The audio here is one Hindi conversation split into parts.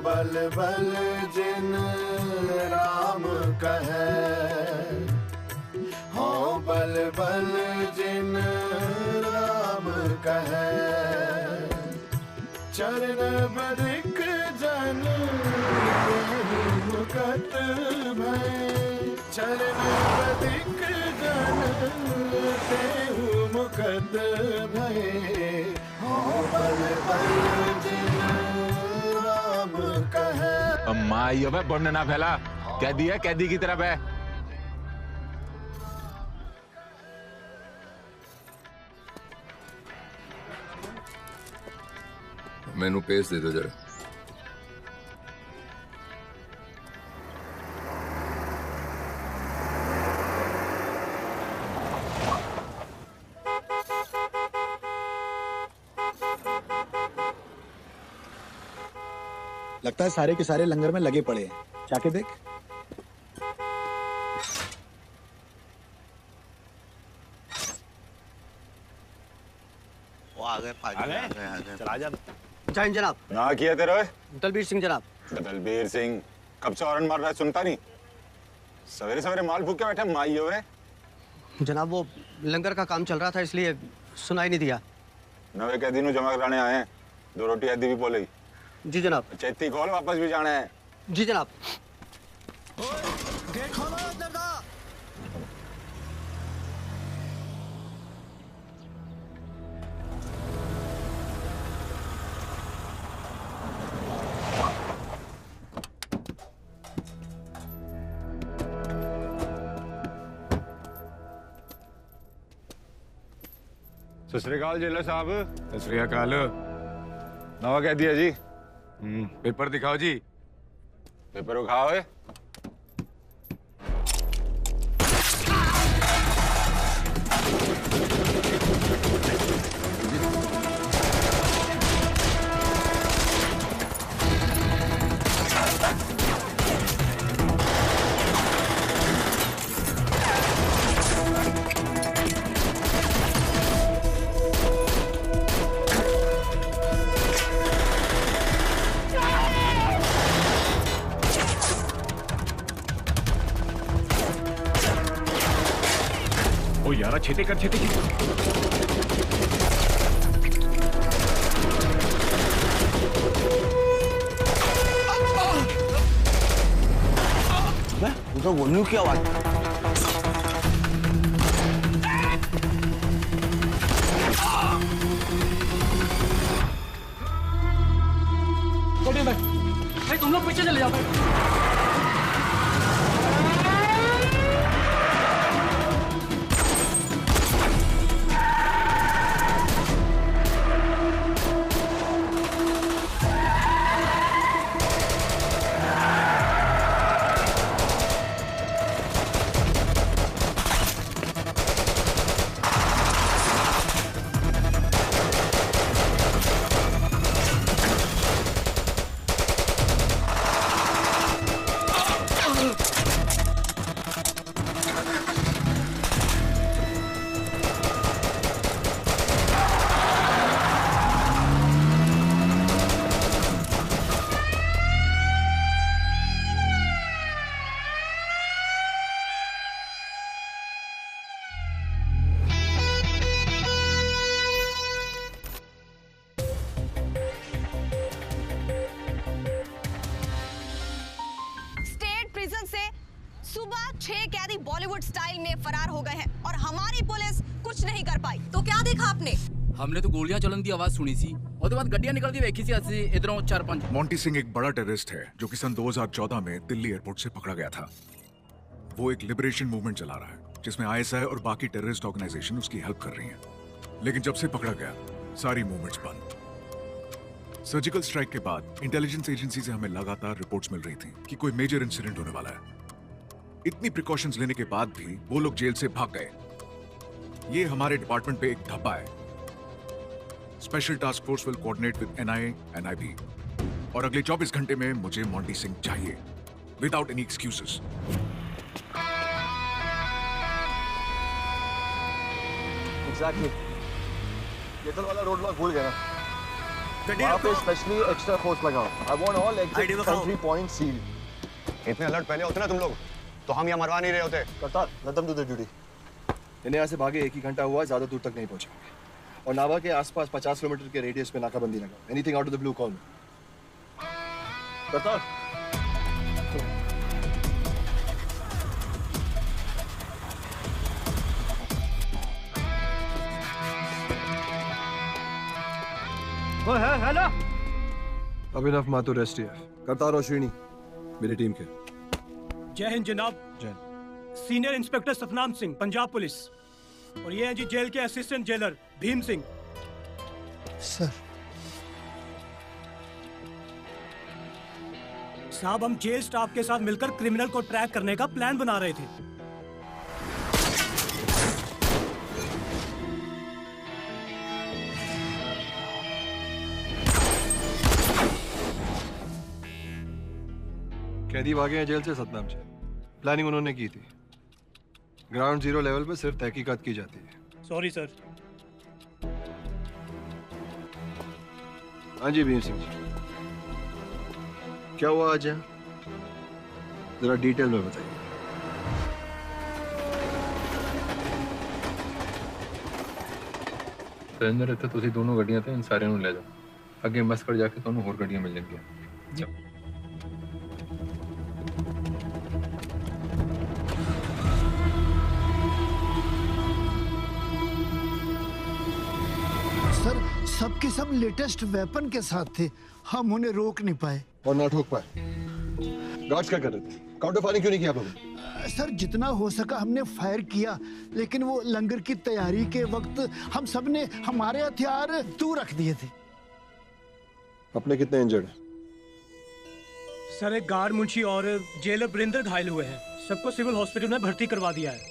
बल बल जिन राम कहे, हो बल बल जिन राम कहे, चरण बधिक जन मुकत भय, चरण बधिक जन तेहु मुकत भय, हो बल बल जिन अम्मा यो बे बुंड ना फैला, कैदी है, कैदी की तरफ है। मैनू पेश दे दो जरा। लगता है सारे के सारे लंगर में लगे पड़े हैं, जाके देख। वो आ गए, चला जा। जय हिंद जनाब। ना किया तेरे? दलबीर सिंह जनाब। दलबीर सिंह कब से हॉर्न मार रहा है, सुनता नहीं? सवेरे सवेरे माल फूक के बैठा माई हो रहे। जनाब वो लंगर का काम चल रहा था इसलिए सुनाई नहीं दिया। नवे कैदी नु जमा कराने आए हैं, 2 रोटी आदि भी बोले। जी जनाब। चैती खोल, वापस भी जाना है। जी जनाब। गेट खोलो अंदर दा। सत श्री अकाल जेलर साहब। सत श्री अकाल। नवा कैदी है जी। पेपर दिखाओ जी। पेपर उठाओ है। यारा छेते कर, छेते कर। उधर बोलने की आवाज। भाई तुम लोग पीछे चले जाओ भाई। सुबह 6 कैदी बॉलीवुड स्टाइल में फरार हो गए हैं और हमारी पुलिस कुछ नहीं कर पाई। तो क्या देखा आपने? हमने तो गोलियां चलन की आवाज सुनी सी और तो बाद गड्डियां निकलती देखी सी ऐसे इधरों 4-5। मोंटी सिंह एक बड़ा टेररिस्ट है जो कि सन 2014 में दिल्ली एयरपोर्ट से पकड़ा गया था। वो एक लिबरेशन मूवमेंट चला रहा है जिसमें आईएसआई और बाकी टेररिस्ट ऑर्गेनाइजेशन उसकी हेल्प कर रही हैं। लेकिन जब से पकड़ा गया सारी मूवमेंट्स बंद। सर्जिकल स्ट्राइक के बाद इंटेलिजेंस एजेंसी से हमें लगातार रिपोर्ट्स मिल रही थी कि कोई मेजर इंसिडेंट होने वाला है। इतनी प्रिकॉशंस लेने के बाद भी वो लोग जेल से भाग गए। ये हमारे डिपार्टमेंट पे एक धब्बा है। Special task force will coordinate with NIA and IB और अगले 24 घंटे में मुझे मोंटी सिंह चाहिए विदाउट एनी एक्सक्यूजेस। एग्जैक्टली। येतल वाला रोड ब्लॉक भूल गया ना, वहाँ पे स्पेशली एक्स्ट्रा फोर्स लगाओ। I want all exit entry point sealed. इतने अलर्ट पहले होते ना तुम लोग तो हम यहाँ मरवा नहीं रहे होते। Kartar, let them do the duty. इन्हें यहाँ से भागे 1 ही घंटा हुआ, ज्यादा दूर तक नहीं पहुंचेंगे। और नावा के आसपास 50 किलोमीटर के रेडियस में नाकाबंदी लगाओ। Anything out of the blue call. Kartar. वो है हेलो। अभिनव माथुर एसटीएफ। करतार और श्रीनी मेरी टीम के। जय हिंद जनाब। जय। Senior inspector Satnam Singh, Punjab police. और ये हैं जी जेल के assistant jailer Bhim Singh. Sir साहब, हम जेल स्टाफ के साथ मिलकर क्रिमिनल को ट्रैक करने का प्लान बना रहे थे। कैदी भागे हैं जेल से सतनाम से। प्लानिंग उन्होंने की थी। ग्राउंड जीरो लेवल पे सिर्फ तहकीकात की जाती है। Sorry sir. हाँ जी भीम सिंह जी, क्या हुआ आज यहाँ? जरा डिटेल में बताइए। अंदर रहते तुसी दोनों गड्डियां थे, इन सारे नूं ले जाओ। अगे मस्कड़ जाके ਤੁਹਾਨੂੰ ਹੋਰ ਗੱਡੀਆਂ ਮਿਲ ਜਾਣਗੀਆਂ। जाओ। सर सबके सब लेटेस्ट वेपन के साथ थे, हम उन्हें रोक नहीं पाए। और ना ठोक पाए। गार्ड्स क्या कर रहे थे? काउंटर फायरिंग क्यों नहीं किया आप लोगों? सर जितना हो सका हमने फायर किया, लेकिन वो लंगर की तैयारी के वक्त हम सब ने हमारे हथियार दूर रख दिए थे। अपने कितने इंजर्ड हैं? सर एक गार्ड, मुंशी और जेलर बरिंदर घायल हुए हैं। सबको सिविल हॉस्पिटल में भर्ती करवा दिया है।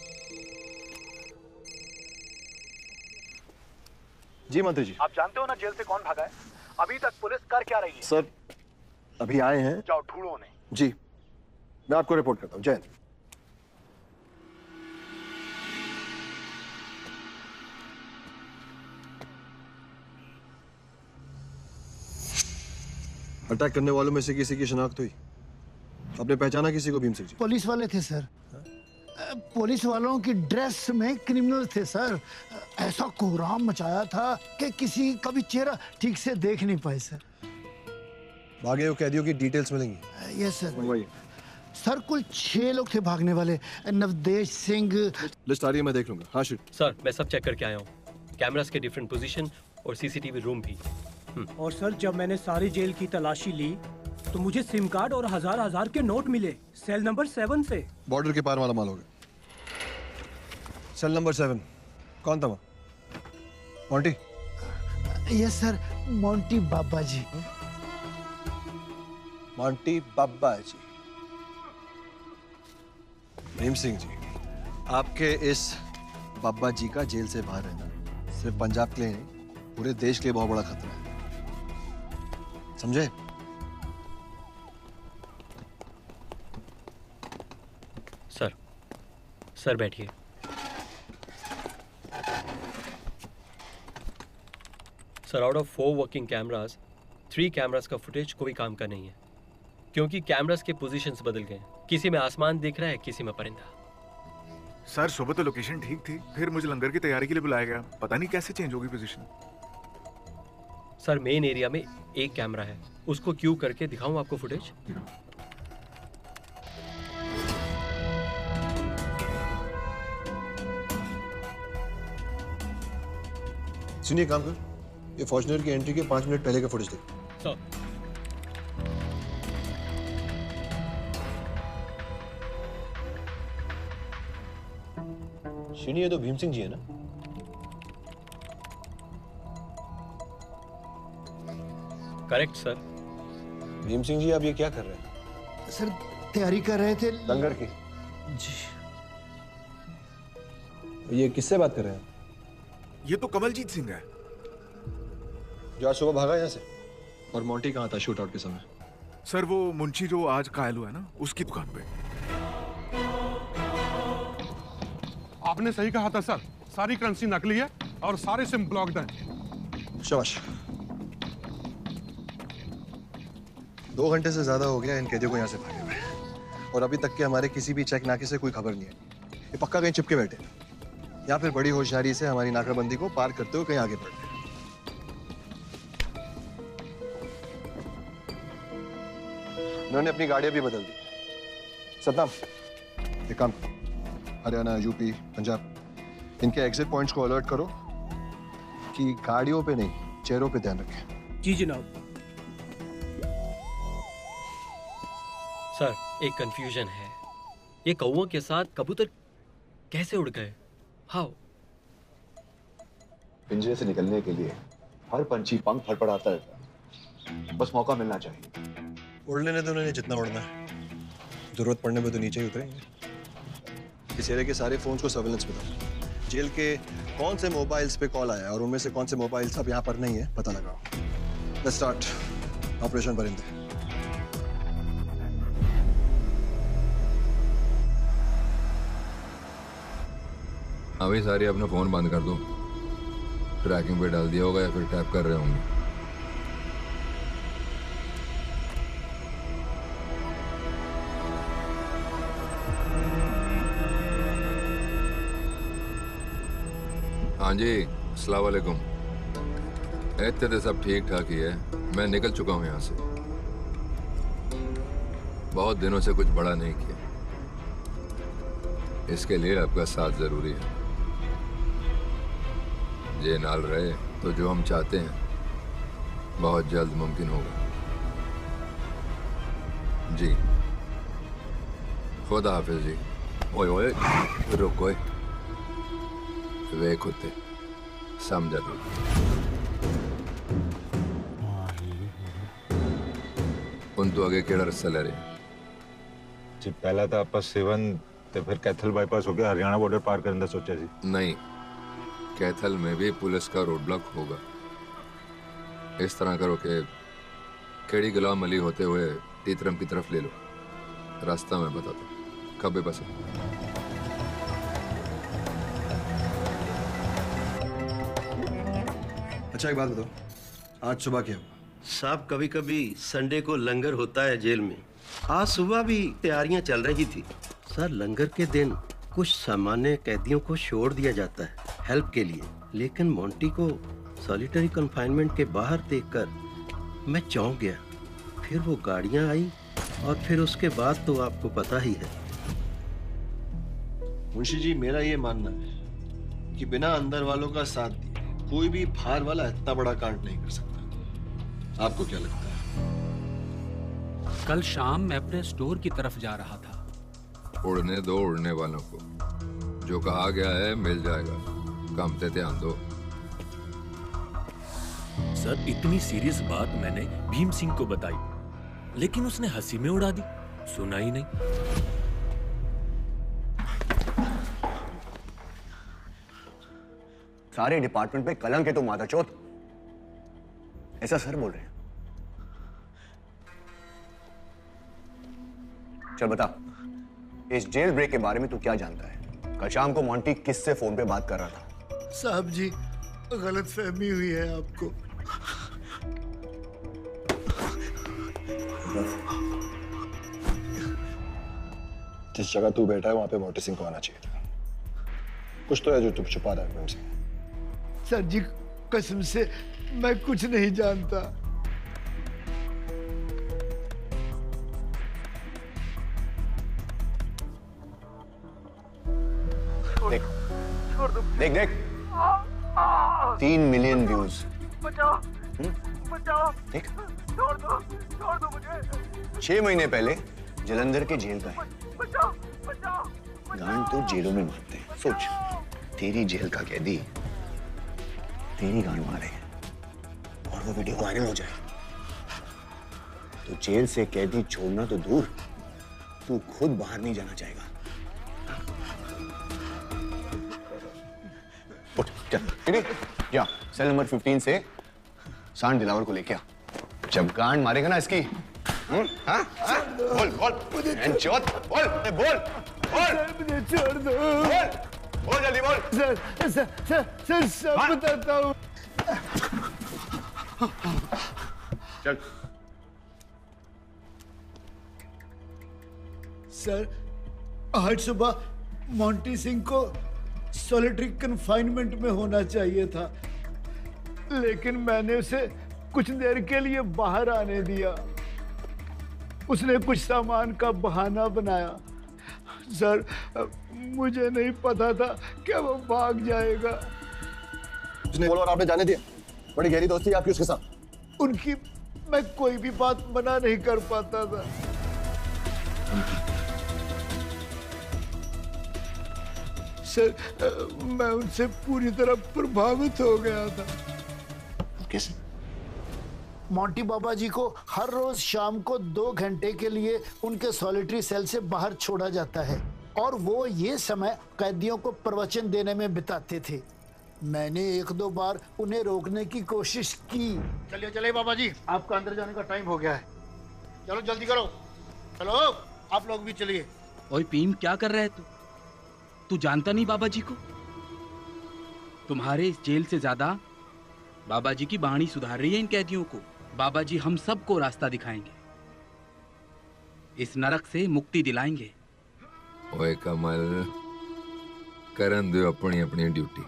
जी मंत्री जी। आप जानते हो ना जेल से कौन भागा है? अभी तक पुलिस कर क्या रही है? सर अभी आए हैं। जाओ ढूंढो उन्हें। जी मैं आपको रिपोर्ट करता हूँ। जय हिंद। अटैक करने वालों में से किसी की शिनाख्त हुई? आपने पहचाना किसी को भीम सिंह जी? पुलिस वाले थे सर। पुलिस वालों की ड्रेस में क्रिमिनल थे सर। ऐसा कोहराम मचाया था कि किसी का भी चेहरा ठीक से देख नहीं पाए सर। भागे हुए कैदियों की डिटेल्स मिलेंगी? Yes sir. मंगवाइए। सर कुल 6 लोग थे भागने वाले। नवदेश सिंह। लिस्ट आ रही है, मैं देख लूंगा। हाँ शिट। सर मैं सब चेक करके आया हूँ, कैमरास के डिफरेंट पोजीशन और सीसीटीवी रूम भी। और सर जब मैंने सारी जेल की तलाशी ली तो मुझे सिम कार्ड और हजार के नोट मिले सेल नंबर 7 से। बॉर्डर के पार वाला माल होगा। सेल नंबर 7 कौन था वहाँ? मोंटी? यस सर, मोंटी बाबा जी। मोंटी बाबा जी। भीम सिंह जी, आपके इस बाबा जी का जेल से बाहर रहना सिर्फ पंजाब के लिए नहीं, पूरे देश के लिए बहुत बड़ा खतरा है, समझे? सर बैठिए। Sir out of 4 working cameras 3 cameras का फुटेज कोई काम का नहीं है, क्योंकि कैमरास के पोजीशंस बदल गए। किसी में आसमान दिख रहा है, किसी में परिंदा। सर सुबह तो लोकेशन ठीक थी, फिर मुझे लंगर की तैयारी के लिए बुलाया गया, पता नहीं कैसे चेंज होगी पोजीशन। सर मेन एरिया में एक कैमरा है, उसको क्यू करके दिखाऊं आपको फुटेज? सुनिए, काम कर, ये फॉर्च्यूनर की एंट्री के 5 मिनट पहले का फुटेज देख। सर शिनी, ये तो भीम सिंह जी है ना? Correct sir. भीम सिंह जी, आप ये क्या कर रहे हैं? सर तैयारी कर रहे थे लंगर की। जी। ये किससे बात कर रहे हैं? ये तो कमलजीत सिंह है। जो आज सुबह भागा यहाँ से। और मोंटी कहाँ था शूट आउट के समय? सर वो मुंशी जो आज घायल हुआ है ना, उसकी दुकान पे। आपने सही कहा था सर, सारी करेंसी नकली है और सारे सिम ब्लॉक्ड हैं। शाबाश। 2 घंटे से ज्यादा हो गया इन कैदियों को यहाँ से भागे हुए, और अभी तक के हमारे किसी भी चेक नाके से कोई खबर नहीं है। ये पक्का कहीं चिपके बैठे या फिर बड़ी होशियारी से हमारी नाकाबंदी को पार करते हुए कहीं आगे बढ़ गए। उन्होंने अपनी गाड़ियां भी बदल दी। सतनाम, एक काम, हरियाणा, यूपी, पंजाब, इनके एग्जिट पॉइंट्स को अलर्ट करो कि गाड़ियों पे नहीं, चेहरों पे ध्यान रखें। जी जनाब। सर, एक कंफ्यूजन है। ये कौवों के साथ कबूतर कैसे उड़ गए? हाउ? पिंजरे से निकलने के लिए हर पंछी पंख फड़फड़ाता है, बस मौका मिलना चाहिए। उड़ने ने तो उन्होंने जितना उड़ना है, जरूरत पड़ने पे तो नीचे ही उतरेंगे। इस एरिया के सारे फोन्स को सर्वेलेंस पे दो। जेल के कौन से मोबाइल्स पे कॉल आया है और उनमें से कौन से मोबाइल्स अब यहाँ पर नहीं है, पता लगाओ। लेट्स स्टार्ट ऑपरेशन परिंदे। अभी सारी अपना फोन बंद कर दो। ट्रैकिंग पे डाल दिया होगा या फिर टैप कर रहे होंगे। हाँ जी, अस्सलाम वालेकुम। इतने तो सब ठीक ठाक ही है। मैं निकल चुका हूँ यहाँ से। बहुत दिनों से कुछ बड़ा नहीं किया, इसके लिए आपका साथ जरूरी है। ये नाल रहे तो जो हम चाहते हैं बहुत जल्द मुमकिन होगा। जी, खुदा हाफिज जी। ओए ओए रुको, वे कुत्ते समझा दो। उन तो आगे केड़ा रस्ता ले रहे जी? पहला तो आपस सेवन तो फिर कैथल बाईपास हो गया, हरियाणा बॉर्डर पार करने सोचा जी। नहीं, कैथल में भी पुलिस का रोड ब्लॉक होगा। इस तरह करो कि केड़ी गुलाम अली होते हुए तीतरम की तरफ ले लो। रास्ता मैं बताता हूँ। कब बस अच्छा एक बात बताओ, आज सुबह क्या हुआ? साहब, कभी कभी संडे को लंगर होता है जेल में। आज सुबह भी तैयारियां चल रही थी। सर, लंगर के दिन कुछ सामान्य कैदियों को छोड़ दिया जाता है हेल्प के लिए, लेकिन मोंटी को सॉलिटरी कन्फाइनमेंट के बाहर देखकर मैं चौंक गया। फिर वो गाड़ियां आई और फिर उसके बाद तो आपको पता ही है। मुंशी जी, मेरा ये मानना है कि बिना अंदर वालों का साथ दिए कोई भी बाहर वाला इतना बड़ा कांड नहीं कर सकता। आपको क्या लगता है? कल शाम मैं अपने स्टोर की तरफ जा रहा था। उड़ने दो उड़ने वालों को, जो कहा गया है मिल जाएगा। काम पे ध्यान दो। सर, इतनी सीरियस बात मैंने भीम सिंह को बताई, लेकिन उसने हंसी में उड़ा दी, सुना ही नहीं। सारे डिपार्टमेंट पे कलंक है तो मादाचोद, ऐसा सर बोल रहे हैं। चल बता, इस जेल ब्रेक के बारे में तू क्या जानता है? कल शाम को मोंटी किससे फोन पे बात कर रहा था? साहब जी, गलत फहमी हुई है आपको। जिस जगह तू बैठा है वहां पे मोंटी सिंह को आना चाहिए था। कुछ तो है जो तू छुपा रहा है हमसे। सर जी, कसम से मैं कुछ नहीं जानता। देख देख देख, 3 मिलियन व्यूज। देख, छोड़ दो मुझे। 6 महीने पहले जलंधर के जेल का है। गांड तो जेलों में मारते हैं। सोच, तेरी जेल का कैदी तेरी गांड मारे और वो वीडियो वायरल हो जाए तो जेल से कैदी छोड़ना तो दूर, तू खुद बाहर नहीं जाना चाहेगा। उठ, चल, जा सेल नंबर 15 से सांड दिलावर को लेके आ। जब गांड मारेगा ना इसकी, हाँ? बोल बोल एंचोत, बोल बोल बोल, मुझे छोड़ दो। बोल जल्दी बोल। सर सब बताता हूँ। चल। सर आज सुबह मोंटी सिंह को सॉलिटरी कंफाइनमेंट में होना चाहिए था, लेकिन मैंने उसे कुछ देर के लिए बाहर आने दिया। उसने कुछ सामान का बहाना बनाया। सर मुझे नहीं पता था कि वो भाग जाएगा। उसने बोला और आपने जाने दिया? बड़ी गहरी दोस्ती है आपकी उसके साथ। उनकी मैं कोई भी बात मना नहीं कर पाता था। सर मैं उनसे पूरी तरह प्रभावित हो गया था। कैसे? मोंटी बाबा जी को हर रोज शाम को 2 घंटे के लिए उनके सॉलिटरी सेल से बाहर छोड़ा जाता है और वो ये समय कैदियों को प्रवचन देने में बिताते थे। मैंने 1-2 बार उन्हें रोकने की कोशिश की। चलिए चलिए बाबा जी, आपका अंदर जाने का टाइम हो गया है। चलो जल्दी करो, चलो आप लोग भी चलिए। ओए भीम, क्या कर रहा है तू जानता नहीं बाबा जी को? तुम्हारे इस जेल से ज्यादा बाबा जी की वाणी सुधार रही है इन कैदियों को। बाबा जी हम सबको रास्ता दिखाएंगे, इस नरक से मुक्ति दिलाएंगे। ओए कमल, करन दो अपनी अपनी ड्यूटी।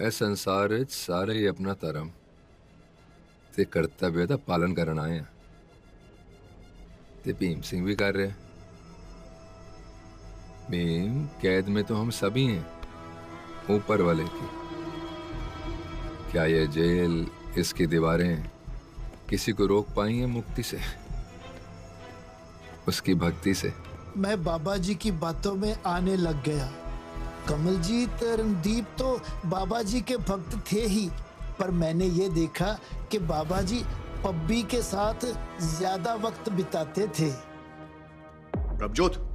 ए संसार विच सारे ही अपना धर्म ते कर्तव्य दा पालन करन आए हैं ते भीम सिंह भी कर रहे हैं। भीम, कैद में तो हम सभी हैं, ऊपर वाले की। क्या ये जेल, इसकी दीवारें किसी को रोक पाई हैं मुक्ति से, उसकी भक्ति से? मैं बाबा जी की बातों में आने लग गया। कमलजीत रणदीप तो बाबा जी के भक्त थे ही, पर मैंने ये देखा कि बाबा जी पब्बी के साथ ज्यादा वक्त बिताते थे। प्रभजोत,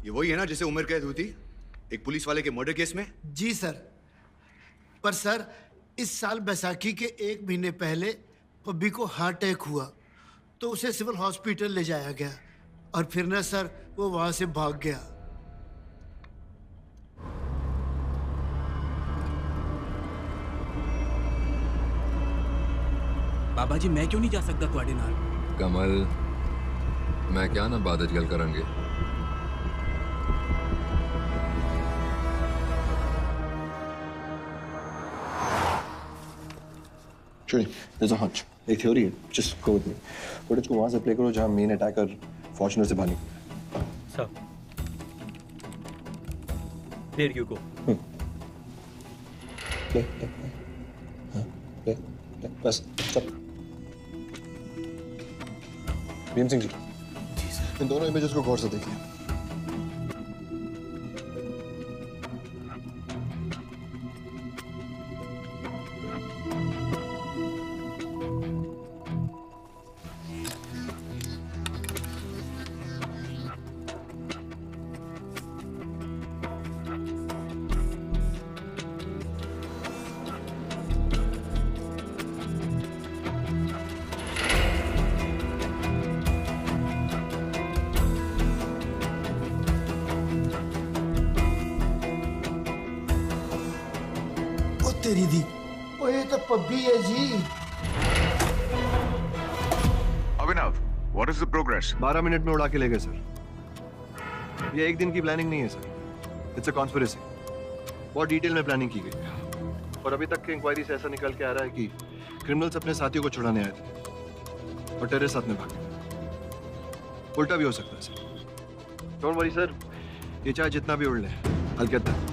ये वही है ना जिसे उम्र कैद हुई थी एक पुलिस वाले के मर्डर केस में? जी सर। पर सर इस साल बैसाखी के 1 महीने पहले पब्बी को हार्ट अटैक हुआ तो उसे सिविल हॉस्पिटल ले जाया गया और फिर ना सर वो वहां से भाग गया। बाबा जी मैं क्यों नहीं जा सकता ਤੁਹਾਡੇ ਨਾਲ? कमल, मैं क्या ना बाद च गल करांगे। चलिए, there's a hunch, एक थ्योरी है, just go with me। Footage को वहां से प्ले करो जहां मेन अटैकर फॉर्च्यूनर से भागी। Sir, there you go। Play, बस चल। भीम सिंह जी, इन दोनों इमेजेस को गौर से देखिए। तेरी दी, ओ ये तो पब्बी है ji. Abhinav, what is the progress? 12 minute में उड़ा के ले गए सर। ये एक दिन की प्लानिंग नहीं है सर, इट्स अ कॉन्स्पिरेसी। बहुत डिटेल में प्लानिंग की गई है और अभी तक की इंक्वायरी से ऐसा निकल के आ रहा है कि क्रिमिनल्स अपने साथियों को छुड़ाने आए थे और टेररिस्ट साथ में भागे। उल्टा भी हो सकता है सर। डोंट वरी सर, ये चाहे जितना भी उड़ ले, हल्के तक।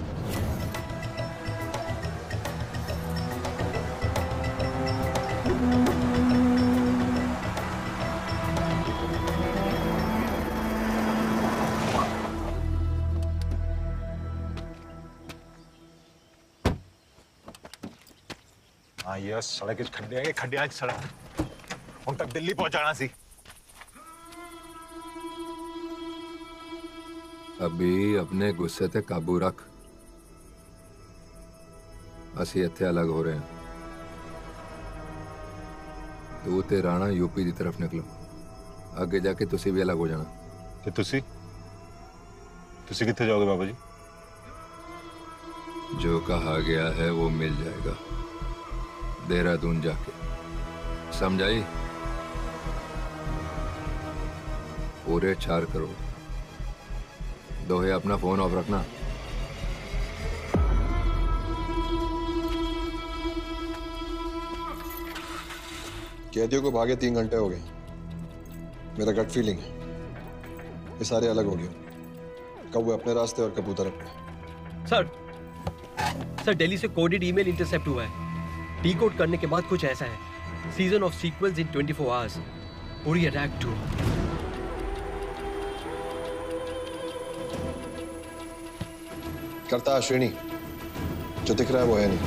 हाँ ये सड़क खड्डे सड़क हम तक दिल्ली पहुंचाना सी। अभी अपने गुस्से ते काबू रख। असी इत्थे अलग हो रहे हैं। तू ते राणा यूपी की तरफ निकलो, आगे जाके तुसी भी अलग हो जाना। ते तुसी कित्थे जाओगे बाबा जी? जो कहा गया है वो मिल जाएगा, देहरादून जाके, समझाई? पूरे 4 करोड़। दोहे अपना फोन ऑफ रखना। कैदियों को भागे 3 घंटे हो गए। मेरा गट फीलिंग है ये सारे अलग हो गए, कब वो अपने रास्ते और कबूतर अपने। सर दिल्ली से कोडेड ईमेल इंटरसेप्ट हुआ है। डीकोड करने के बाद कुछ ऐसा है, season of sequels in 24 hours, Uri attack 2। करता श्रेणी, जो दिख रहा है वो है नहीं।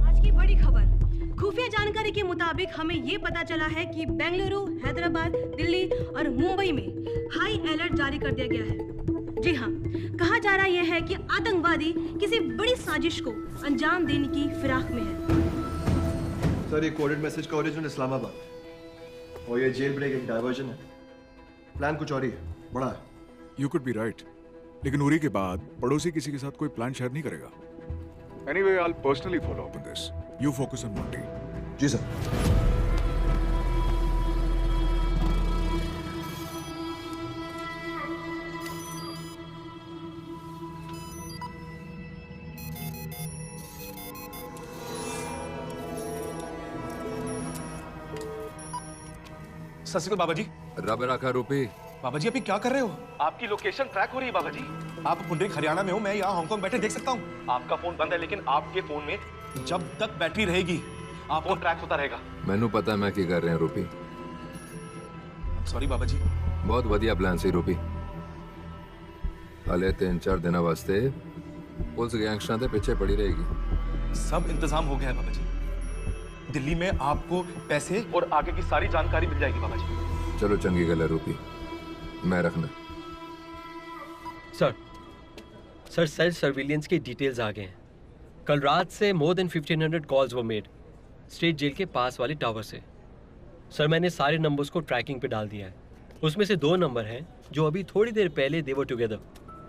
आज की बड़ी खबर, खुफिया जानकारी के मुताबिक हमें ये पता चला है कि बेंगलुरु, हैदराबाद, दिल्ली और मुंबई में हाई अलर्ट जारी कर दिया गया है। जी हाँ, कहा जा रहा यह है कि आतंकवादी किसी बड़ी साजिश को अंजाम देने की फिराक में है। सर, ये कोडेड मैसेज का ओरिजिन इस्लामाबाद और ये जेल ब्रेक एक डायवर्जन है। प्लान कुछ और ही है, बड़ा है। You could be right, लेकिन उरी के बाद पड़ोसी किसी के साथ कोई प्लान शेयर नहीं करेगा। Anyway, I'll personally follow up on this. You focus on Monty. जी सर। सत श्री अकाल बाबा जी। रब रखा रूपी। बाबा जी अभी क्या कर रहे हो? आपकी लोकेशन ट्रैक हो रही है बाबा जी। आप पुंडरीक हरियाणा में हो, मैं यहाँ हांगकांग बैठे देख सकता हूँ। आपका फोन बंद है, लेकिन आपके फोन में जब तक बैटरी रहेगी आपको ट्रैक होता रहेगा। मैनू पता है मैं की कर रहे हैं रूपी। सॉरी बाबा जी। बहुत बढ़िया प्लान सी रूपी। हाले 3-4 दिन वास्ते पुलिस गैंगस्टरां दे पीछे पड़ी रहेगी। सब इंतजाम हो गया है बाबा जी। दिल्ली में आपको पैसे और आगे की सारी जानकारी मिल जाएगी बाबा जी। चलो चंगी गल है रूपी, मैं रखना। सर सेल सर्विलियंस की डिटेल्स आ गए हैं। कल रात से मोर देन 1500 कॉल्स वो मेड स्टेट जेल के पास वाले टावर से। सर मैंने सारे नंबर्स को ट्रैकिंग पे डाल दिया है। उसमें से 2 नंबर हैं जो अभी थोड़ी देर पहले दे वर टुगेदर।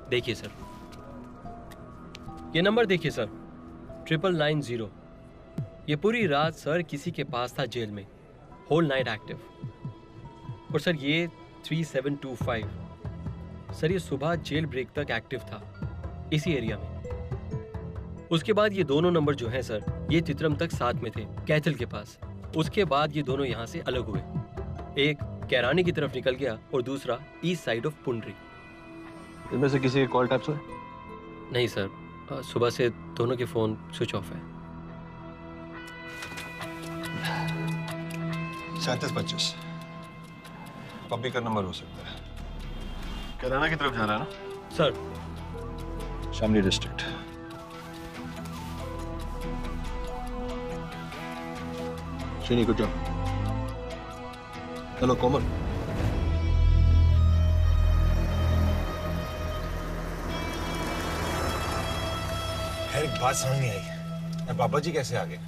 देखिए सर, ये नंबर देखिए सर, 9990। ये पूरी रात सर किसी के पास था जेल में, होल नाइट एक्टिव। और सर ये 3725, सर ये सुबह जेल ब्रेक तक एक्टिव था इसी एरिया में। उसके बाद ये दोनों नंबर जो हैं सर, ये चित्रम तक साथ में थे कैथल के पास। उसके बाद ये दोनों यहाँ से अलग हुए, एक कैरानी की तरफ निकल गया और दूसरा ईस्ट साइड ऑफ पुंडरी। इनमें से किसी के कॉल टैप्स हुए? नहीं सर, सुबह से दोनों के फोन स्विच ऑफ है। 3725 पब्बी का नंबर हो सकता है। कैराना की तरफ जा रहा है ना sir? Shamli district. Srini good job. Hello Komal. खैर एक बात समझ नहीं आई, बाबा जी कैसे आ गए?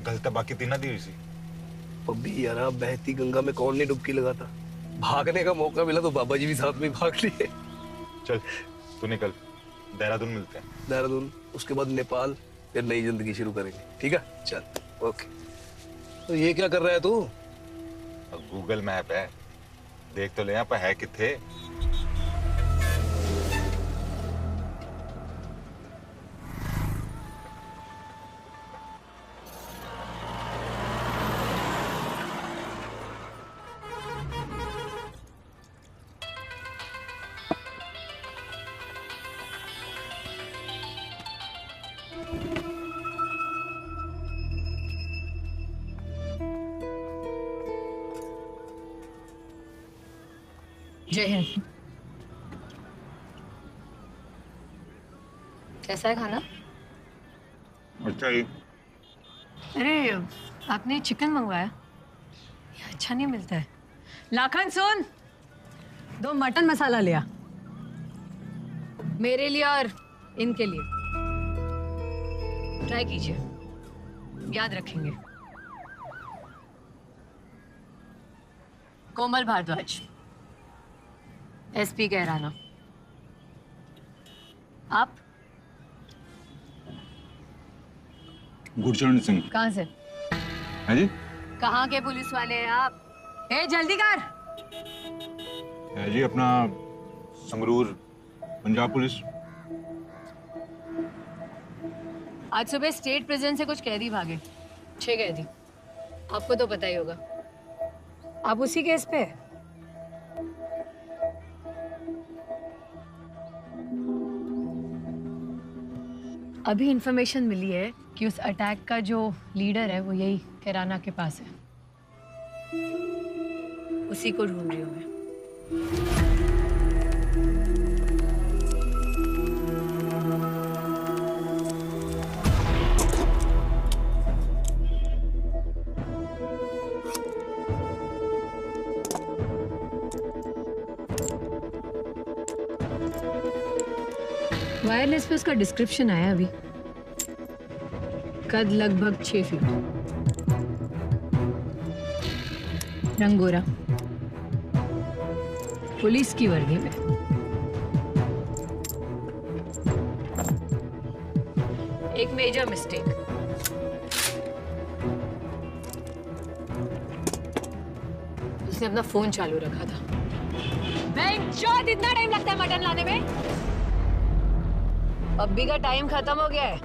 गलता बाकी तीन दी हुई सी। पब्बी यार, बहती गंगा में कौन नहीं डुबकी लगाता। भागने का मौका मिला तो बाबा जी भी साथ में भाग लिए। चल तू निकल, देहरादून मिलते हैं। देहरादून, उसके बाद नेपाल, फिर नई जिंदगी शुरू करेंगे। ठीक है, चल ओके। तो ये क्या कर रहा है तू? गूगल मैप है, देख तो ले यहाँ पर है किथे। जय हिंद। कैसा है खाना? अच्छा ही। अरे आपने चिकन मंगवाया, ये अच्छा नहीं मिलता है। लाखन सुन, 2 मटन मसाला लिया, मेरे लिए और इनके लिए। ट्राई कीजिए, याद रखेंगे। कोमल भारद्वाज, एसपी कैराना। आप? गुरचरण सिंह। कहाँ से? हाँ जी? कहाँ के पुलिस वाले हैं आप? ए जल्दी कर। है जी अपना संगरूर, पंजाब पुलिस। आज सुबह स्टेट प्रिजन से कुछ कैदी भागे, 6 कैदी। आपको तो पता ही होगा। आप उसी केस पे? अभी इंफॉर्मेशन मिली है कि उस अटैक का जो लीडर है वो यही कैराना के पास है। उसी को ढूंढ रही हूँ मैं। वायरलेस पे उसका डिस्क्रिप्शन आया अभी। कद लगभग 6 फीट, रंग गोरा, पुलिस की वर्दी में। एक मेजर मिस्टेक। उसने अपना फोन चालू रखा था। बेंचोद, इतना टाइम लगता है मटन लाने में? अभी का टाइम खत्म हो गया है।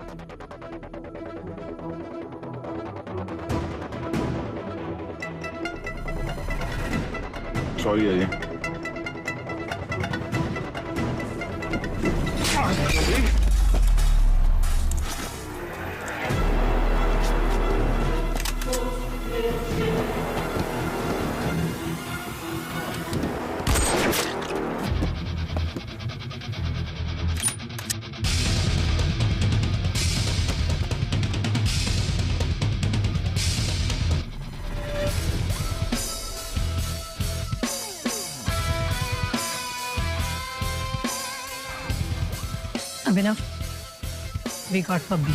सॉरी है अभिनव, we got Pubby.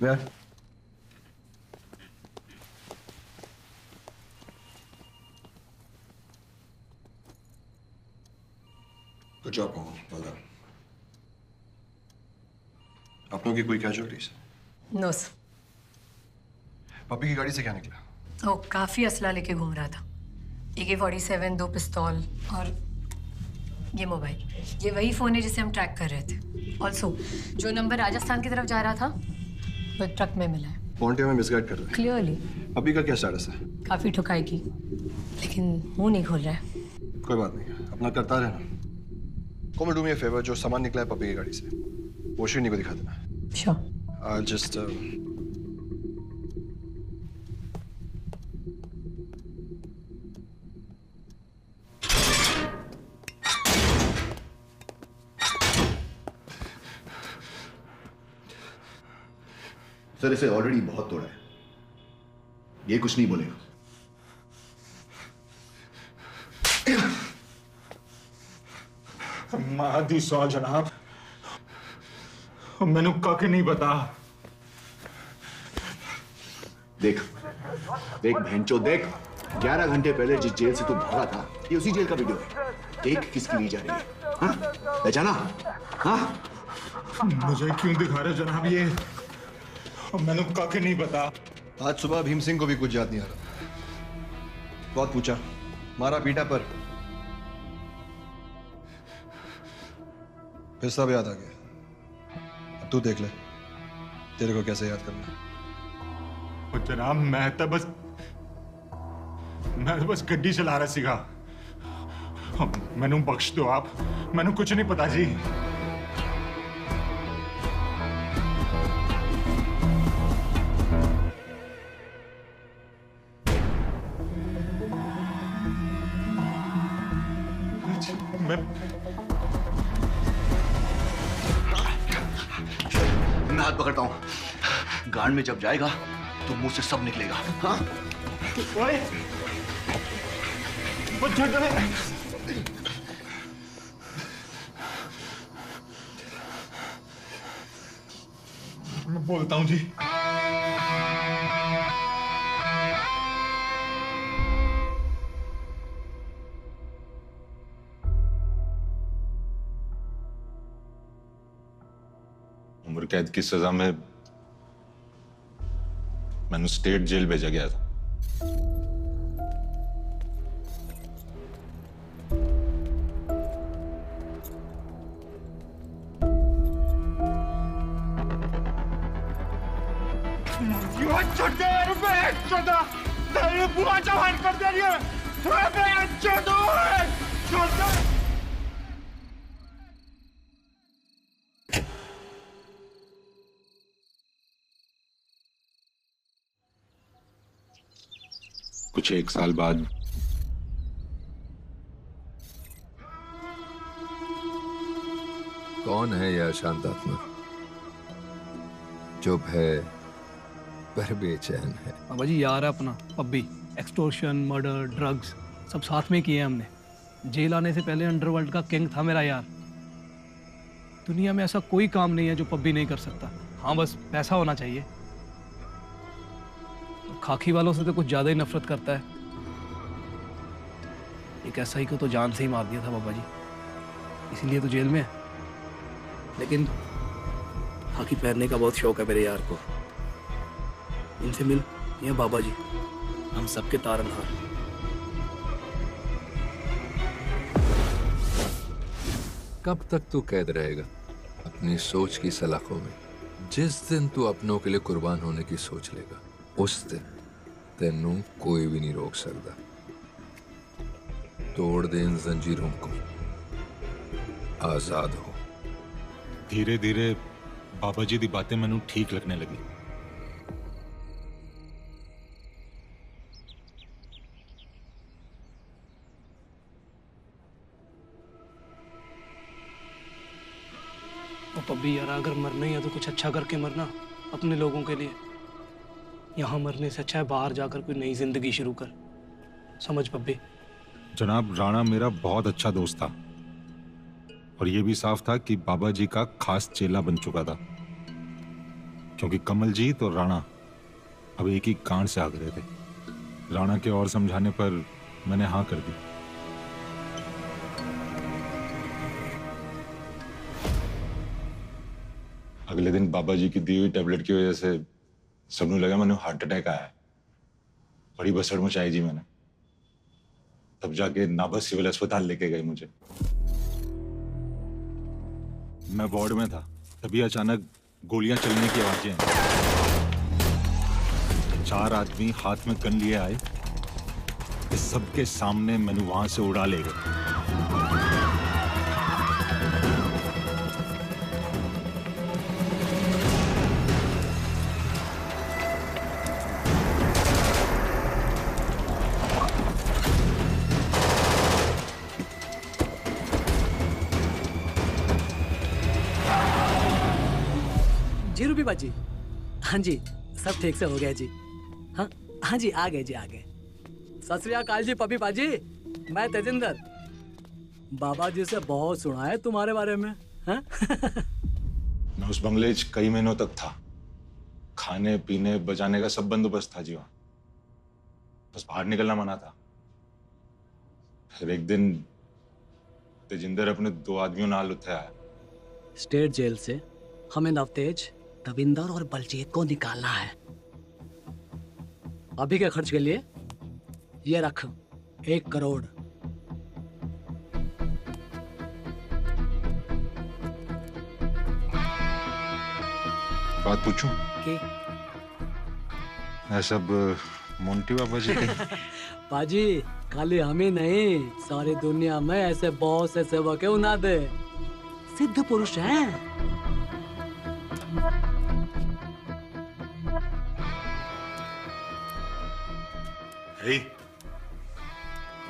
Where? Good job, Komal. Well done. अपनों की कोई कैजुअलिटीज? No sir. पप्पी की गाड़ी से क्या निकला? वो काफी असला लेके घूम रहा था। AK-47, 2 पिस्तौल और ये मोबाइल। ये वही फोन है जिसे हम ट्रैक कर रहे थे। ऑल्सो जो नंबर राजस्थान की तरफ जा रहा था वो ट्रक में मिला है। पॉन्टिया में मिसगाइड कर रहे हैं। क्लियरली। पप्पी का क्या स्टेटस है? काफी ठुकाई की, लेकिन मुंह नहीं खोल रहा है। कोई बात नहीं, अपना करता रहना। कोमल, डू मी अ फेवर, जो सामान निकला है पप्पी की गाड़ी से वो श्रीनी को दिखा देना। Sure. I'll just सर, इसे ऑलरेडी बहुत तोड़ा है, ये कुछ नहीं बोलेगा। मादी सौ जनाब, मैंने कक नहीं बता। देख देख भैंचो, देख 11 घंटे पहले जिस जेल से तू भागा था ये उसी जेल का वीडियो है। देख किसकी ली जा रही है। हाँ? पहचाना? हाँ? मुझे क्यों दिखा रहे जनाब ये? मैंने कक नहीं बता। आज सुबह भीम सिंह को भी कुछ याद नहीं आ रहा। बहुत पूछा, मारा पीटा, पर फिर सब याद आ गया। अब तू देख ले तेरे को कैसे याद करना है। जनाब मैं तो बस गड्डी चला रहा सीगा। मैनू बख्श दो आप, मैनू कुछ नहीं पता जी। मैं हाथ पकड़ता हूं, गांड में जब जाएगा तो मुंह से सब निकलेगा। हाँ? ओए वो छोड़ दे। मैं बोलता हूँ जी। उम्र कैद की सजा में मैंने स्टेट जेल भेजा गया था। बुआ जवान कर दे रही है। कुछ 1 साल बाद कौन है यह अशांत आत्मा जो भय पर बेचैन है? बाबा जी यार है अपना पब्बी। एक्सटोर्शन, मर्डर, ड्रग्स सब साथ में किए हमने। जेल आने से पहले अंडरवर्ल्ड का किंग था मेरा यार। दुनिया में ऐसा कोई काम नहीं है जो पब्बी नहीं कर सकता। हाँ बस पैसा होना चाहिए। तो खाकी वालों से तो कुछ ज्यादा ही नफरत करता है। एक ऐसा ही को तो जान से ही मार दिया था बाबा जी, इसीलिए तो जेल में है। लेकिन खाकी पहनने का बहुत शौक है मेरे यार को। इनसे मिल, ये बाबा जी, हम सबके तारनहार। कब तक तू कैद रहेगा अपनी सोच की सलाखों में? जिस दिन तू अपनों के लिए कुर्बान होने की सोच लेगा, उस दिन तेनू कोई भी नहीं रोक सकता। तोड़ दे इन जंजीरों को, आजाद हो। धीरे धीरे बाबा जी दी बातें मैनू ठीक लगने लगी। पब्बी यार, अगर मरना ही है तो कुछ अच्छा करके मरना, अपने लोगों के लिए। यहाँ मरने से अच्छा है बाहर जाकर कोई नई जिंदगी शुरू कर। समझ पब्बी? जनाब, राणा मेरा बहुत अच्छा दोस्त था और ये भी साफ था कि बाबा जी का खास चेला बन चुका था, क्योंकि कमलजीत और राणा अब एक ही कांड से आग रहे थे। राणा के और समझाने पर मैंने हाँ कर दी। अगले दिन बाबा जी की दी हुई टेबलेट की वजह से सबने लगा मैंने हार्ट अटैक आया है। बड़ी बसड़ मचाई जी मैंने। तब जाके नाभा सिविल अस्पताल लेके गए मुझे। मैं वार्ड में था, तभी अचानक गोलियां चलने की आवाजें आई। 4 आदमी हाथ में गन लिए आए। इस सबके सामने मैंने वहां से उड़ा ले गए। जी रूबी बाजी, हाँ जी सब ठीक से हो गया जी। हाँ हाँ जी, आ गए जी, आ गए। सत श्री अकाल जी पपी बाजी, मैं तेजिंदर। बाबा जी से बहुत सुना है तुम्हारे बारे में। हाँ? मैं उस बंगले कई महीनों तक था। खाने पीने बजाने का सब बंदोबस्त था जी वहां। बस बाहर निकलना मना था। फिर एक दिन तेजिंदर अपने 2 आदमियों नाल उत्थे आया। स्टेट जेल से हमें नवतेज, दविंदर और बलजीत को निकालना है। अभी के खर्च के लिए ये रख 1 करोड़। बात पूछूं? की? सब मोंटी बाबा जी के। बाजी, खाली हम ही नहीं, सारी दुनिया में ऐसे बहुत से सेवक है उन्हें दे। सिद्ध पुरुष हैं।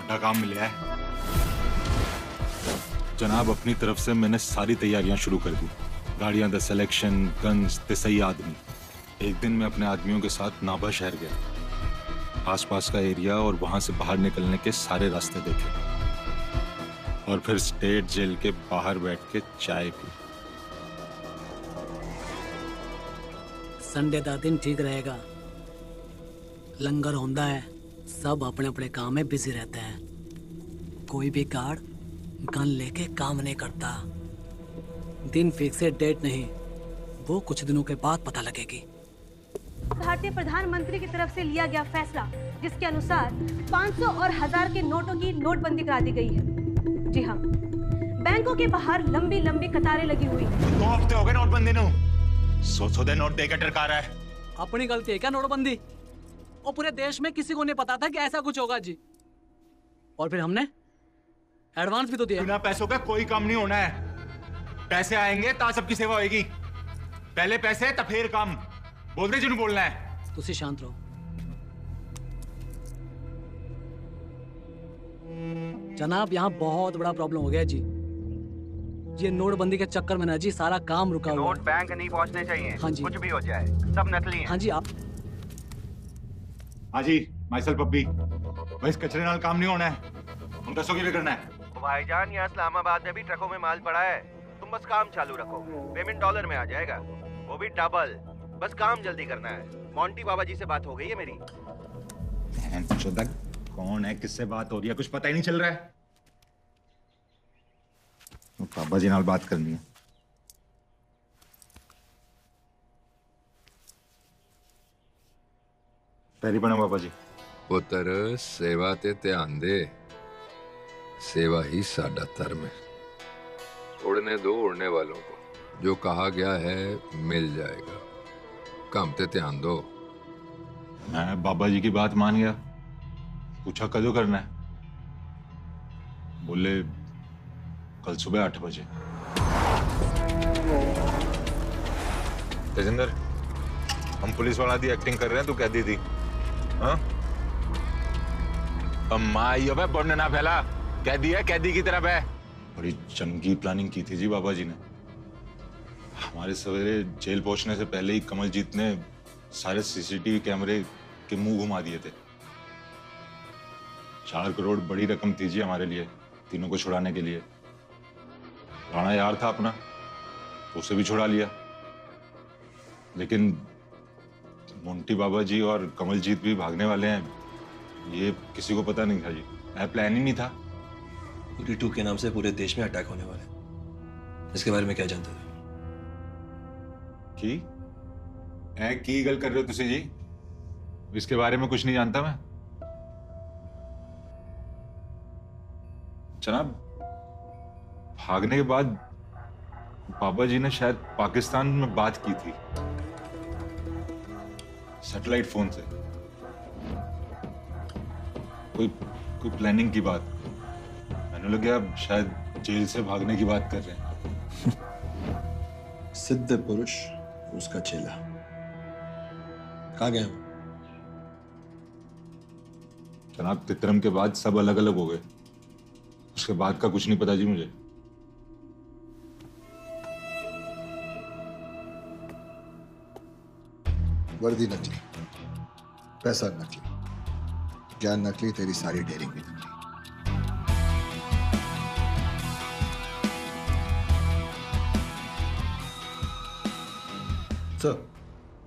बड़ा काम मिला है जनाब। अपनी तरफ से मैंने सारी तैयारियां शुरू कर दी। गाड़ियां दा सिलेक्शन, गन्स ते सही आदमी। एक दिन मैं अपने आदमियों के साथ नाभा शहर गया। आसपास का एरिया और वहां से बाहर निकलने के सारे रास्ते देखे और फिर स्टेट जेल के बाहर बैठ के चाय पी। संडे का दिन ठीक रहेगा, लंगर होता है, सब अपने अपने काम में बिजी रहते हैं, कोई भी गार्ड गन लेके काम नहीं करता। दिन फिक्स है, डेट नहीं, वो कुछ दिनों के बाद पता लगेगी। भारतीय प्रधानमंत्री की तरफ से लिया गया फैसला जिसके अनुसार 500 और 1000 के नोटों की नोटबंदी करा दी गई है। जी हाँ, बैंकों के बाहर लंबी लंबी कतारें लगी हुई हैं। 2 हफ्ते हो गए नोटबंदी नू, 100 दे नोट देकर टरका रहा है। अपनी गलती है क्या नोटबंदी? और पूरे देश में किसी को नहीं पता था कि ऐसा कुछ होगा जी। और फिर हमने एडवांस भी तो दिया। बिना पैसों का कोई काम नहीं होना है। पैसे आएंगे ता सबकी सेवा होगी। पहले पैसे तब फिर काम। बोल दे जिन्होंने बोलना है। तुसी शांत रहो। जनाब, यहाँ बहुत बड़ा प्रॉब्लम हो गया जी। ये नोटबंदी के चक्कर में ना जी सारा काम रुका हुआ है। नोट बैंक नहीं पहुँचने चाहिए। हाँ जी। कुछ भी हो जाए, सब नकली हैं। हाँ जी आप। हाँ जी, माइसल पप्पी। भाई इस कचरे नाल काम नहीं होना है। हम दसों की भी करना है। भाईजान, यहाँ इस्लामाबाद में भी ट्रकों में माल पड़ा है, तुम बस काम चालू रखो, पेमेंट डॉलर में आ जाएगा, वो भी डबल। बस काम जल्दी करना है। मोंटी बाबा जी से बात हो गई है मेरी। कौन है, किससे बात हो रही है, कुछ पता ही नहीं चल रहा है। तो बाबा जी नाल बात करनी है। पैरी बना बाबा जी। पुत्र सेवा ते ध्यान दे, सेवा ही साडा धर्म है। उड़ने दो उड़ने वालों को, जो कहा गया है मिल जाएगा। काम ते ध्यान दो। मैं बाबा जी की बात मान गया। पूछा कदों करना है, बोले कल सुबह 8 बजे। तेजिंदर, हम पुलिस वाला दी एक्टिंग कर रहे हैं, तू कैदी थी। हाँ? माई अब बोलने ना फैला, कैदी है, कैदी की तरफ है। बड़ी चंगी प्लानिंग की थी जी बाबा जी ने। हमारे सवेरे जेल पहुंचने से पहले ही कमलजीत ने सारे सीसीटीवी कैमरे के मुंह घुमा दिए थे। 4 करोड़ बड़ी रकम थी जी हमारे लिए, तीनों को छुड़ाने के लिए। राणा यार था अपना, तो उसे भी छुड़ा लिया। लेकिन मोंटी बाबा जी और कमलजीत भी भागने वाले हैं, ये किसी को पता नहीं था जी। मैं प्लान ही नहीं था। उरी 2 के नाम से पूरे देश में अटैक होने वाला है, इसके बारे में क्या जानते हो? की गल कर रहे हो तुसी जी? इसके बारे में कुछ नहीं जानता मैं। जनाब, भागने के बाद बाबा जी ने शायद पाकिस्तान में बात की थी सैटेलाइट फोन से, कोई प्लानिंग की बात। मैंने लगा शायद जेल से भागने की बात कर रहे हैं। सिद्ध पुरुष उसका चेला कहाँ गए? जनाब, तित्रम के बाद सब अलग अलग हो गए, उसके बाद का कुछ नहीं पता जी मुझे। वर्दी नकली, पैसा नकली, ज्ञान नकली, तेरी सारी डेयरिंग भी नकली। Sir,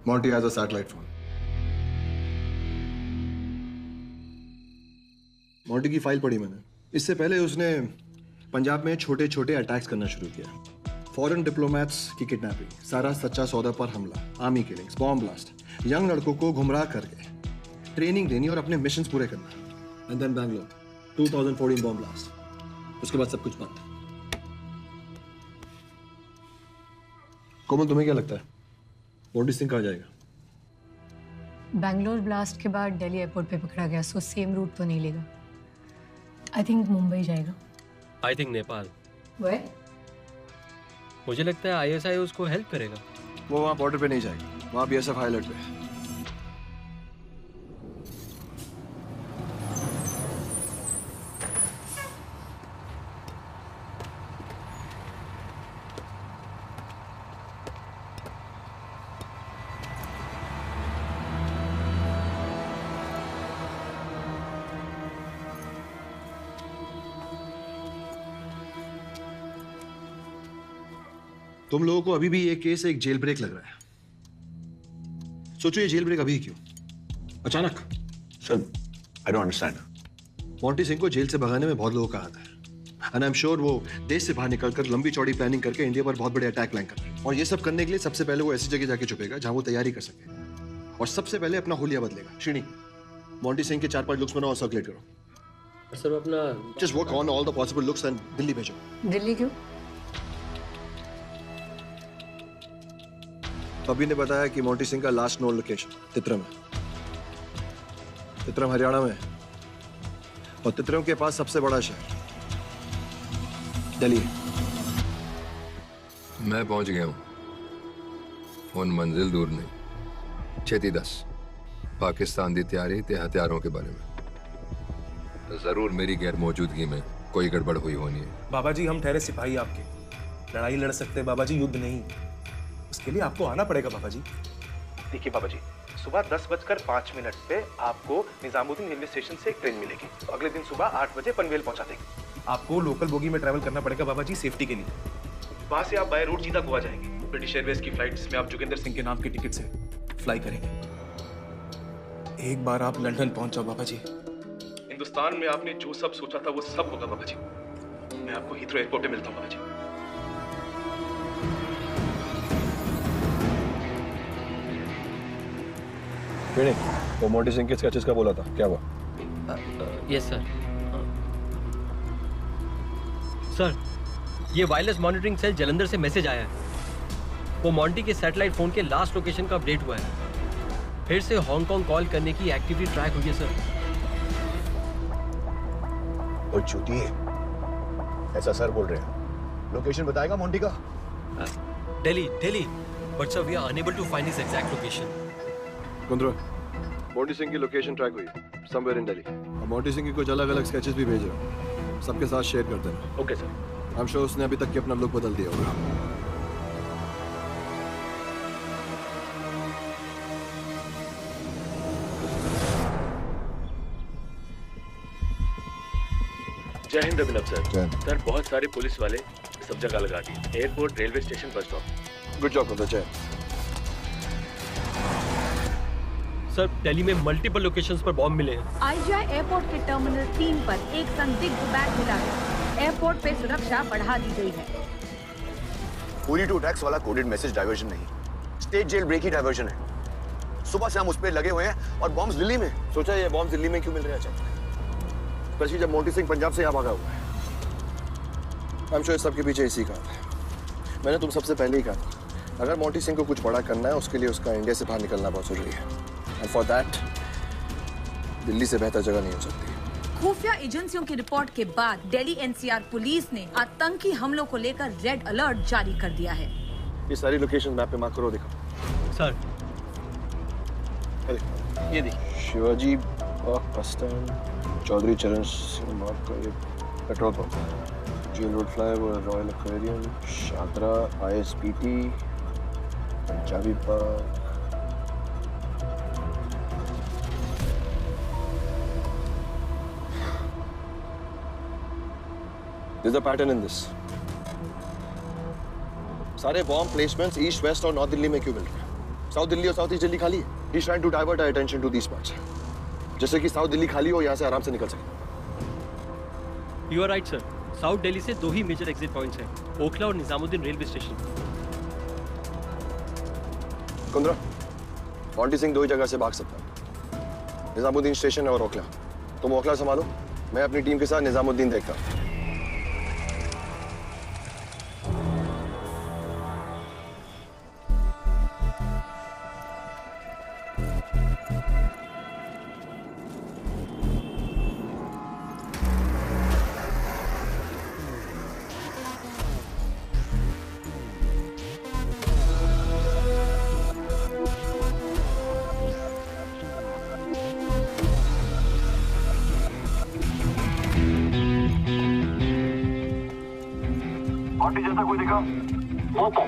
Monty has a satellite phone. Monty की फाइल पढ़ी मैंने। इससे पहले उसने पंजाब में छोटे छोटे अटैक्स करना शुरू किया। फॉरेन डिप्लोमैट्स की किडनैपिंग, सारा सच्चा सौदा पर हमला, army killings, bomb blast, young लड़कों को गुमराह करके ट्रेनिंग देनी और अपने मिशंस पूरे करना। And then Bangalore 2014 bomb blast. उसके बाद सब कुछ बंद। कोमल, तुम्हें क्या लगता है मोंटी सिंह कहाँ जाएगा? बैंगलोर ब्लास्ट के बाद दिल्ली एयरपोर्ट पे पकड़ा गया, सो सेम रूट तो नहीं लेगा। आई थिंक मुंबई जाएगा। I think Nepal. वे? मुझे लगता है आईएसआई उसको हेल्प करेगा। वो वहाँ बॉर्डर पे नहीं जाएगी, वहाँ बीएसएफ हाई अलर्ट पे है। तुम लोगों को अभी भी ये केस एक जेल ब्रेक लग रहा है। सोचो ये जेल ब्रेक अभी क्यों? अचानक। Sir, I don't understand. Monty Singh को जेल से भगाने में बहुत लोगों का हाथ है। एंड आई एम श्योर वो देश से बाहर निकलकर लंबी चौड़ी प्लानिंग करके इंडिया पर बहुत बड़े अटैक प्लान कर रहे हैं। और ये सब करने के लिए सबसे पहले वो ऐसी जगह जाके छुपेगा जहां वो तैयारी कर सके, और सबसे पहले अपना हुलिया बदलेगा। श्रीनी, मोंटी सिंह के 4-5 लुक्स बनाओ और सर्कुलेट करो। सर अपना just work on all the possible looks and Delhi भेजो। दिल्ली क्यों? अभी ने बताया कि मोंटी सिंह का लास्ट नोन लोकेशन तित्रम है। तित्रम हरियाणा में है, और तित्रम के पास सबसे बड़ा शहर दिल्ली। मैं पहुंच गया हूं। उन मंजिल दूर नहीं, 6-10 पाकिस्तान की तैयारी ते हथियारों के बारे में। तो जरूर मेरी गैर मौजूदगी में कोई गड़बड़ हुई होनी है। बाबा जी हम ठहरे सिपाही आपके, लड़ाई लड़ सकते हैं बाबा जी, युद्ध नहीं। उसके लिए आपको आना पड़ेगा बाबा जी। देखिए बाबा जी, सुबह 10:05 पे आपको निजामुद्दीन रेलवे स्टेशन से एक ट्रेन मिलेगी। तो अगले दिन सुबह 8 बजे पनवेल पहुंचा देगी। आपको लोकल बोगी में ट्रैवल करना पड़ेगा बाबा जी, सेफ्टी के लिए। वहां से आप बाय रोड सीधा गोवा जाएंगे। ब्रिटिश एयरवेज की फ्लाइट जिसमें आप जोगिंदर सिंह के नाम के टिकट से फ्लाई करेंगे। एक बार आप लंदन पहुंच जाओ बाबा जी, हिंदुस्तान में आपने जो सब सोचा था वो सब होगा बाबा जी। मैं आपको हीथ्रो एयरपोर्ट पे मिलता हूँ बाबा जी। वो मोंटी सिंह के स्केचेस का बोला था, क्या हुआ? Yes sir. सर, ये वायरलेस मॉनिटरिंग सेल जलंधर से मैसेज आया है। वो मोंटी के सैटेलाइट फोन के लास्ट लोकेशन का अपडेट हुआ है। फिर से हांगकांग कॉल करने की एक्टिविटी ट्रैक हुई है सर। ओ चूतिए, ऐसा सर बोल रहे हैं। लोकेशन बताएगा मोंटी का? Delhi, but sir we are unable to find his exact location. Kundra, Monty Singh की लोकेशन ट्रैक हुई समवेयर इन दिल्ली। और मोंटी सिंह के कुछ अलग-अलग स्केचेस भी भेज रहा हूं, सबके साथ शेयर कर देना। Okay sir. I am sure उसने अभी तक के अपना लुक बदल दिया होगा। जय हिंद अभिनव सर। सर बहुत सारे पुलिस वाले सब जगह लगा दिए, airport, railway station, bus stop. Good job Kundra. जय। सर, दिल्ली में मल्टीपल लोकेशंस पर बॉम्ब मिले हैं। आईजीआई एयरपोर्ट के टर्मिनल 3 पर एक संदिग्ध बैग मिला है। एयरपोर्ट पे सुरक्षा बढ़ा दी गई है। पूरी टू टैक्स वाला कोडेड मैसेज डाइवर्जन नहीं, स्टेट जेल ब्रेक ही डाइवर्जन है। सुबह से हम उस पर लगे हुए हैं और बॉम्ब्स दिल्ली में। सोचा ये बॉम्ब दिल्ली में क्यों मिल रहे हैं अचानक, स्पेशली जब मोंटी सिंह पंजाब से यहाँ भागा हुआ है। आई एम श्योर सबके पीछे इसी का है। मैंने तुम सबसे पहले ही कहा था, अगर मोंटी सिंह को कुछ बड़ा करना है उसके लिए उसका इंडिया से बाहर निकलना बहुत जरूरी है। And for that, दिल्ली से बेहतर जगह नहीं हो सकती। खुफिया एजेंसियों की रिपोर्ट के बाद दिल्ली एनसीआर पुलिस ने आतंकी हमलों को लेकर रेड अलर्ट जारी कर दिया है। ये सारी लोकेशन मैप पे मार्क करो, दिखाओ। सर, ये देखिए, शिवाजी बस स्टैंड, चौधरी चरण सिंह मार्ग का ये petrol pump, jail road flyover, royal aquarium, Shahdara, ISBT, Punjabi park. There's a pattern in this. सारे बॉम्ब प्लेसमेंट्स ईस्ट, वेस्ट और नॉर्थ दिल्ली में क्यों मिल रहे हैं? साउथ दिल्ली और साउथ ईस्ट दिल्ली खाली है। He's trying to divert our attention to these parts. जैसे कि साउथ दिल्ली खाली हो, यहाँ से आराम से निकल सके। You are right, sir. South Delhi से 2 ही मेजर एग्जिट पॉइंट्स हैं, ओखला और Nizamuddin railway station. Kundra, Monty Singh 2 ही जगह से भाग सकता है, निजामुद्दीन स्टेशन और ओखला। तुम ओखला संभालो, मैं अपनी टीम के साथ निजामुद्दीन देखता हूँ। मोंटी जैसा कोई दिखा? मोको।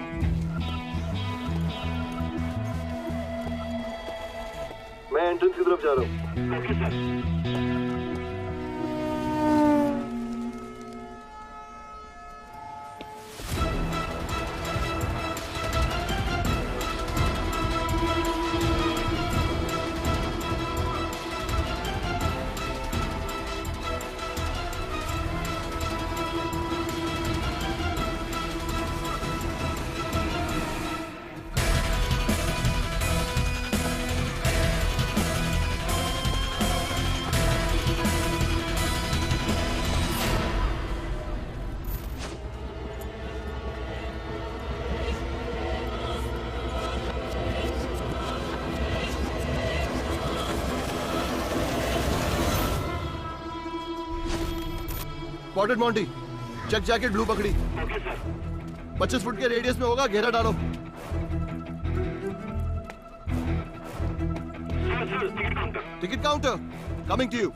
मैं एंट्रेंस की तरफ जा रहा हूँ। Okay sir. Spotted Monty. Check jacket blue पकड़ी। 25 फुट के रेडियस में होगा, घेरा डालो। Ticket counter coming to you.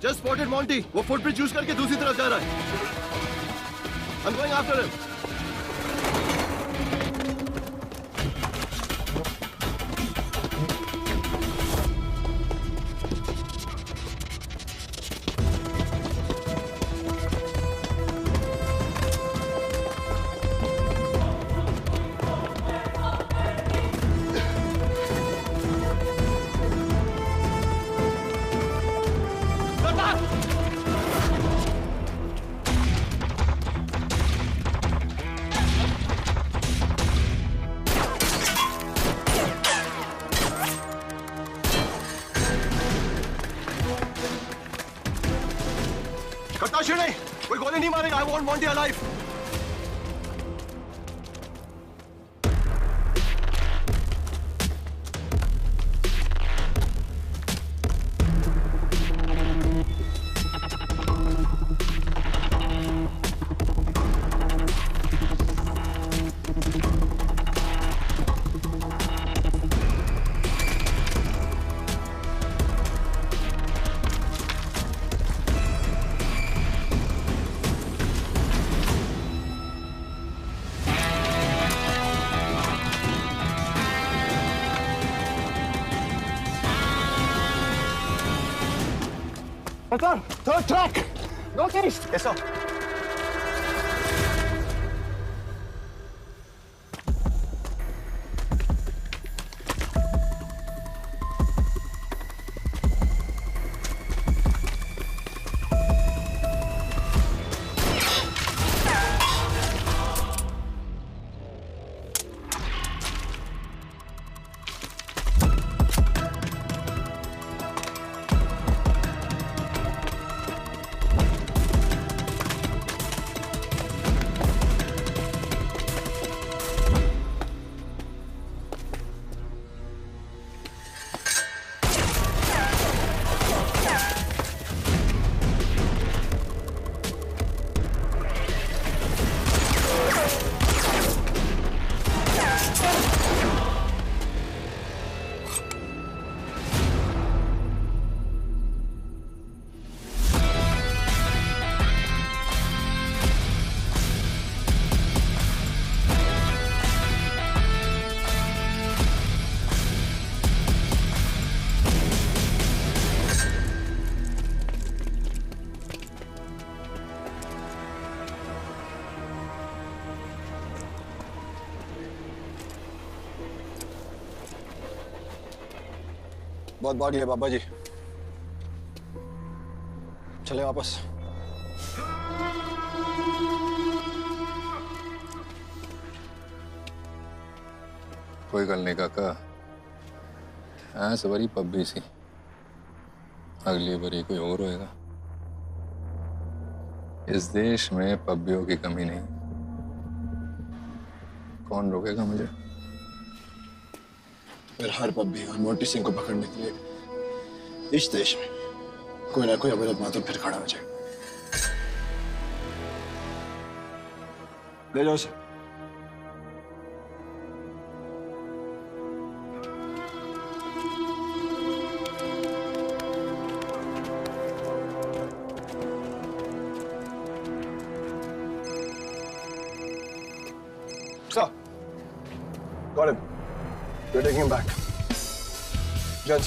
Just spotted Monty. वो फुटप्रिंट यूज करके दूसरी तरफ जा रहा है। I'm going after him. कोई गोली नहीं मारेगा। I want Monty alive. Third track, northeast. Yes, sir. बहुत बॉडी है बाबा जी, चले वापस। कोई गल नहीं काका, सवारी पब्बी सी, अगली बारी कोई और होएगा। इस देश में पब्बियों की कमी नहीं। कौन रोकेगा मुझे? फिर हर पब्बी और मोंटी सिंह को पकड़ने के लिए इस देश में कोई ना कोई अवैध मातम फिर खड़ा हो जाए। ले जाओ उसे। Sir, got him. We're taking him back. Judge.